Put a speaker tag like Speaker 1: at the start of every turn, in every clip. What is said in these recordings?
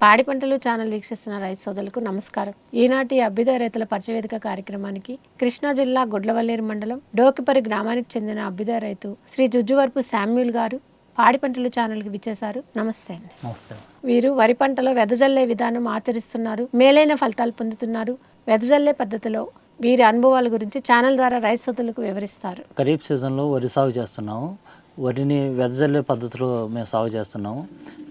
Speaker 1: పాడి పంటలు ఛానల్ వీక్షిస్తున్న రైతు సోదరులకు నమస్కారం. ఈనాటి అభ్యుదయ రైతుల పరిచయవేదిక కార్యక్రమానికి కృష్ణా జిల్లా గుడ్లవల్లేరు మండలం డోకిపరి గ్రామానికి చెందిన అభ్యుదయ రైతు శ్రీ జుజ్జువరపు శామ్యూల్ గారు పాడి పంటలు ఛానల్కి విచ్చేశారు. నమస్తే అండి.
Speaker 2: నమస్తే.
Speaker 1: వీరు వరి పంటలో వెదజల్లే విధానం ఆచరిస్తున్నారు, మేలైన ఫలితాలు పొందుతున్నారు. వెదజల్లే పద్ధతిలో వీరి అనుభవాల గురించి ఛానల్ ద్వారా రైతు సోదరులకు వివరిస్తారు.
Speaker 2: ఖరీఫ్ సీజన్లో వరి సాగు చేస్తున్నాము. వరిని వెదజల్లే పద్ధతిలో మేము సాగు చేస్తున్నాము.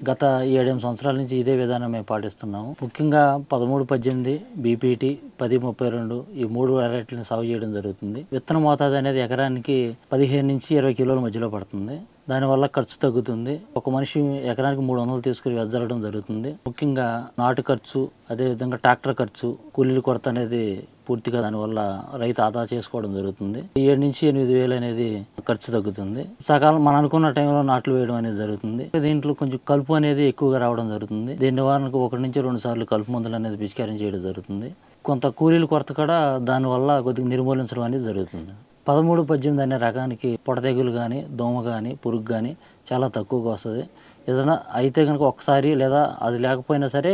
Speaker 2: గత 7-8 సంవత్సరాల నుంచి ఇదే విధానం మేము పాటిస్తున్నాము. ముఖ్యంగా 13-18, బీపీటీ 10-32 ఈ 3 వెరైటీలను సాగు చేయడం జరుగుతుంది. విత్తన మోతాదు అనేది ఎకరానికి 15 నుంచి 20 కిలోల మధ్యలో పడుతుంది. దానివల్ల ఖర్చు తగ్గుతుంది. ఒక మనిషి ఎకరానికి 300 తీసుకుని వెదజల్లడం జరుగుతుంది. ముఖ్యంగా నాటు ఖర్చు, అదేవిధంగా ట్రాక్టర్ ఖర్చు, కూలీల కొరత అనేది పూర్తిగా దానివల్ల రైతు ఆదా చేసుకోవడం జరుగుతుంది. 7 నుంచి 8 వేలు అనేది ఖర్చు తగ్గుతుంది. సకాలం మనం అనుకున్న టైంలో నాట్లు వేయడం అనేది జరుగుతుంది. దీంట్లో కొంచెం కలుపు అనేది ఎక్కువగా రావడం జరుగుతుంది. దీని నివారణకు 1 నుంచి 2 సార్లు కలుపు మందులు అనేది పిచికారీ చేయడం జరుగుతుంది. కొంత కూలీల కొరత కూడా దానివల్ల కొద్దిగా నిర్మూలించడం అనేది జరుగుతుంది. 13-18 అనే రకానికి పొడ తెగులు కానీ, దోమ కానీ, పురుగు కానీ చాలా తక్కువగా వస్తుంది. ఏదైనా అయితే కనుక ఒకసారి లేదా అది లేకపోయినా సరే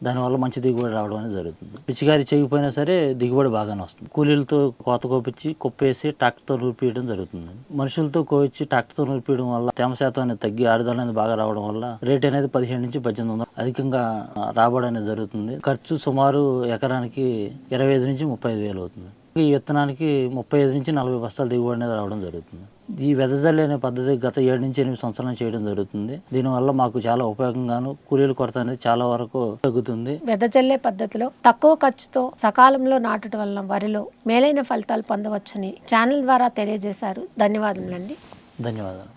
Speaker 2: దానివల్ల మంచి దిగుబడి రావడం అనేది జరుగుతుంది. పిచికారీ చేయకపోయినా సరే దిగుబడి బాగానే వస్తుంది. కూలీలతో కోత కోపించి కుప్పేసి ట్రాక్టర్తో నూర్పియడం జరుగుతుంది. మనుషులతో కోపించి ట్రాక్టర్తో నూర్పియడం వల్ల తేమ శాతం అనేది తగ్గి ఆరుదల అనేది బాగా రావడం వల్ల రేట్ అనేది 17 నుంచి 1800 అధికంగా రాబడి అనేది జరుగుతుంది. ఖర్చు సుమారు ఎకరానికి 25 నుంచి 35 వేలు అవుతుంది. ఈ విత్తనానికి 35 నుంచి 40 బస్తాల దిగుబడి అనేది రావడం జరుగుతుంది. ఈ వెదజల్లి అనే పద్ధతి గత 7 నుంచి 8 సంవత్సరాలు చేయడం జరుగుతుంది. దీనివల్ల మాకు చాలా ఉపయోగంగాను, కూలీల కొరత అనేది చాలా వరకు తగ్గుతుంది.
Speaker 1: వెదజల్లే పద్ధతిలో తక్కువ ఖర్చుతో సకాలంలో నాటడం వల్ల వరిలో మేలైన ఫలితాలు పొందవచ్చని ఛానల్ ద్వారా తెలియజేశారు. ధన్యవాదములండి.
Speaker 2: ధన్యవాదాలు.